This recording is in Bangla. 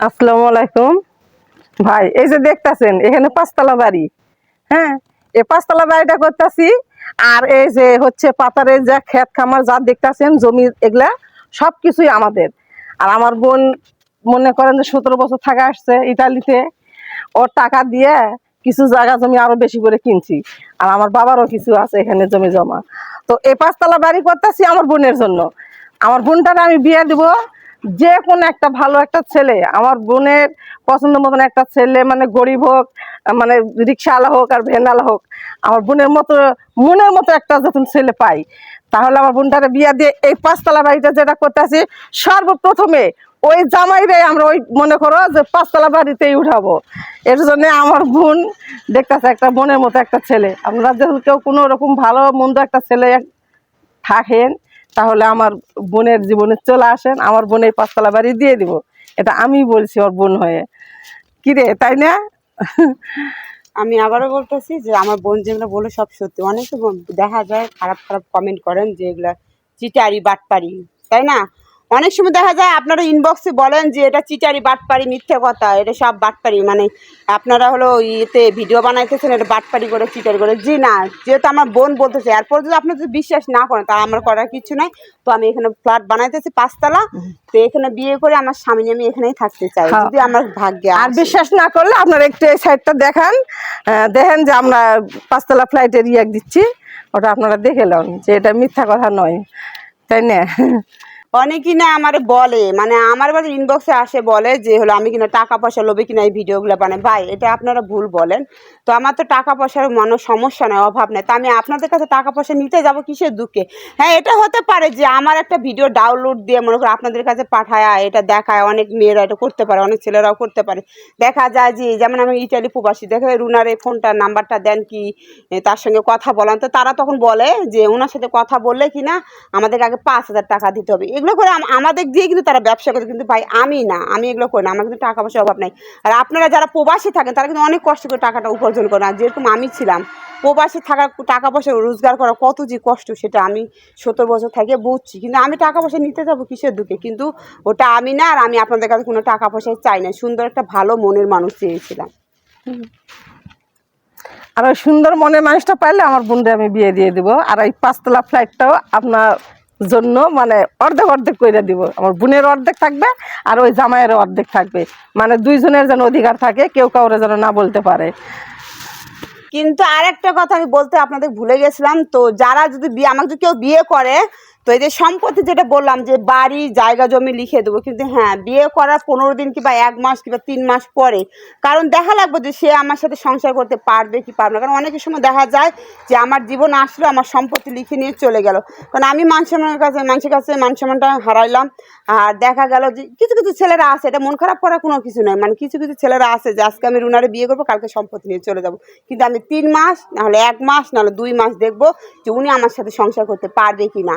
আসসালামু আলাইকুম ভাই। এই যে দেখতেছেন এখানে পাঁচতলা বাড়ি। হ্যাঁ, এই পাঁচতলা বাড়িটা করতেছি। আর এই যে হচ্ছে পাতারের যা ক্ষেত খামার যা দেখতেছেন জমি, এগুলা সবকিছুই আমাদের। আর আমার বোন মনে করেন যে 17 বছর থাকা আসছে ইতালিতে। ওর টাকা দিয়ে কিছু জায়গা জমি আরো বেশি করে কিনছি। আর আমার বাবারও কিছু আছে এখানে জমি জমা। তো এই পাঁচতলা বাড়ি করতেছি আমার বোনের জন্য। আমার বোনটাকে আমি বিয়ে দিব, যে কোনো একটা ভালো একটা ছেলে, আমার বোনের পছন্দ মতন একটা ছেলে, মানে গরিব হোক, মানে রিক্সাওয়ালা হোক আর ভ্যানওয়ালা হোক, আমার বোনের মতো মনের মতো একটা যখন ছেলে পাই, তাহলে আমার বোনটারে বিয়ে দিয়ে এই পাঁচতলা বাড়িটা যেটা করতেছি, সর্বপ্রথমে ওই জামাইরে আমরা ওই মনে করো যে পাঁচতলা বাড়িতেই উঠাবো। এর জন্য আমার বোন দেখতেছে একটা বোনের মতো একটা ছেলে। আপনারা যখন কেউ কোনো রকম ভালো মন্দ একটা ছেলে থাকেন, তাহলে আমার বোনের জীবনে চলে আসেন, আমার বোনের পাঁচতলা বাড়ি দিয়ে দিব। এটা আমি বলছি ওর বোন হয়ে, কি রে, তাই না? আমি আবারও বলতেছি যে আমার বোন যেগুলো বলে সব সত্যি। অনেকে দেখা যায় খারাপ খারাপ কমেন্ট করেন যে এগুলা চিটারি বাটপারি, তাই না? অনেক সময় দেখা যায় আপনারা ইনবক্সে বলেন যে এটা চিটারি বাটপারি, মিথ্যে কথা, এটা সব বাটপারি। মানে আপনারা হলো ইয়েতে ভিডিও বানাইতেছেন এটা বাটপারি করে চিটারি করে। জি না, যেহেতু আমার বোন বলতেছে, এরপর যদি আপনার যদি বিশ্বাস না করেন তা আমার করার কিছু নাই। তো আমি এখানে ফ্ল্যাট বানাইতেছি পাঁচতলা, তো এখানে বিয়ে করে আমার স্বামী আমি এখানেই থাকতে চাই যদি আমার ভাগ্যে আর আসে। বিশ্বাস না করলে আপনারা একটু এই সাইডটা দেখান, দেখেন যে আমরা পাঁচতলা ফ্লাইটের ইয়ে দিচ্ছি, ওটা আপনারা দেখে লন যে এটা মিথ্যা কথা নয়, তাই না? অনেকেই না আমার বলে, মানে আমার বাড়ি ইনবক্সে আসে বলে যে হলো আমি কিনা টাকা পয়সা লোভে কিনা এই ভিডিওগুলো বানাই। ভাই এটা আপনারা ভুল বলেন। তো আমার তো টাকা পয়সার মনে সমস্যা নয়, অভাব নেই। তা আমি আপনাদের কাছে টাকা পয়সা নিতে যাব কিসের দুঃখে? হ্যাঁ, এটা হতে পারে যে আমার একটা ভিডিও ডাউনলোড দিয়ে মনে করো আপনাদের কাছে পাঠায়, এটা দেখায়, অনেক মেয়েরা এটা করতে পারে, অনেক ছেলেরাও করতে পারে। দেখা যায় যে যেমন আমি ইটালি প্রবাসী, দেখা যায় রুনার এই ফোনটার নাম্বারটা দেন কি তার সঙ্গে কথা বলেন, তো তারা তখন বলে যে ওনার সাথে কথা বললে কিনা আমাদেরকে আগে 5,000 টাকা দিতে হবে। এগুলো করে আমাদের দিয়ে কিন্তু তারা ব্যবসা করে। কিন্তু ভাই আমি না, আমি এগুলো করি না, আমার কিন্তু টাকা পয়সার অভাব নাই। আর আপনারা যারা প্রবাসী থাকেন তারা কিন্তু অনেক কষ্ট করে টাকাটা উপার্জন করেন। আর যেরকম আমি ছিলাম প্রবাসী থাকার, টাকা পয়সা রোজগার করা কত যে কষ্ট সেটা আমি 17 বছর থেকে বুঝছি। কিন্তু আমি টাকা পয়সা নিতে যাবো কিসের দুঃখে? কিন্তু ওটা আমি না। আর আমি আপনাদের কাছে কোনো টাকা পয়সা চাই না, সুন্দর একটা ভালো মনের মানুষ চেয়েছিলাম। আর ওই সুন্দর মনের মানুষটা পাইলে আমার বোনকে আমি বিয়ে দিয়ে দিব। আর এই পাঁচতলা ফ্লাইটটাও আপনার জন্য মানে অর্ধেক অর্ধেক করে দিব। আমার বোনের অর্ধেক থাকবে আর ওই জামাইয়েরও অর্ধেক থাকবে, মানে দুইজনের যেন অধিকার থাকে, কেউ কাউরে যেন না বলতে পারে। কিন্তু আর একটা কথা আমি বলতে আপনাদের ভুলে গেছিলাম। তো যারা যদি আমাকে যদি কেউ বিয়ে করে, তো এই যে সম্পত্তি যেটা বললাম যে বাড়ি জায়গা জমি লিখে দেবো, কিন্তু হ্যাঁ বিয়ে করার 15 দিন কিংবা 1 মাস কিংবা 3 মাস পরে, কারণ দেখা লাগবে যে সে আমার সাথে সংসার করতে পারবে কি পারবে না। কারণ অনেকের সময় দেখা যায় যে আমার জীবন আসলো, আমার সম্পত্তি লিখে নিয়ে চলে গেল। কারণ আমি মানুষের কাছে মান সম্মানটা হারাইলাম। আর দেখা গেল যে কিছু কিছু ছেলেরা আছে, এটা মন খারাপ করার কোনো কিছু নয়, মানে কিছু কিছু ছেলেরা আছে যে আজকে আমি রুনারে বিয়ে করবো, কালকে সম্পত্তি নিয়ে চলে যাবো। কিন্তু আমি 3 মাস, নাহলে 1 মাস, নাহলে 2 মাস দেখবো যে উনি আমার সাথে সংসার করতে পারবে কি না।